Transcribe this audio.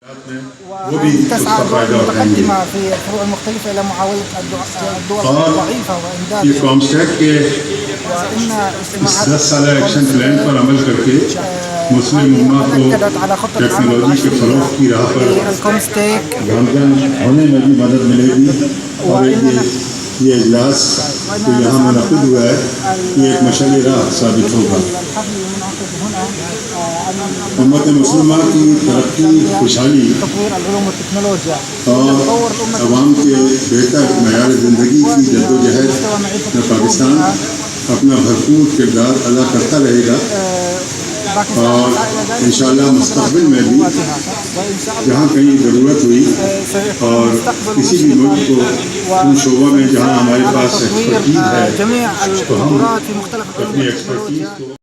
وتسعى الدول المتقدمة في الفروع المختلفة إلى معاولة الدول الضعيفة یہ کامسٹیک کے وإن اس 10 سالہ ایکشن پلان پر عمل کر کے مسلم امہ کو ٹیکنالوجی کے فروغ کی راہ پر گامزن ہونے میں بھی مدد ملے گی. اور یہ اجلاس جو یہاں منعقد ہوا ہے یہ ایک مشعل راہ ثابت ہوگا. امت مسلمہ کی ترقی خوشحالی اور عوام کے بہتر معیار زندگی کی جدوجہد میں پاکستان اپنا بھرپور کردار ادا کرتا رہے گا. اور انشاءاللہ مستقبل میں بھی جہاں کہیں ضرورت ہوئی اور کسی بھی ملک کو ان شعبوں میں جہاں ہمارے پاس ایکسپرٹیز ہے تو ہم اپنی ایکسپرٹیز کو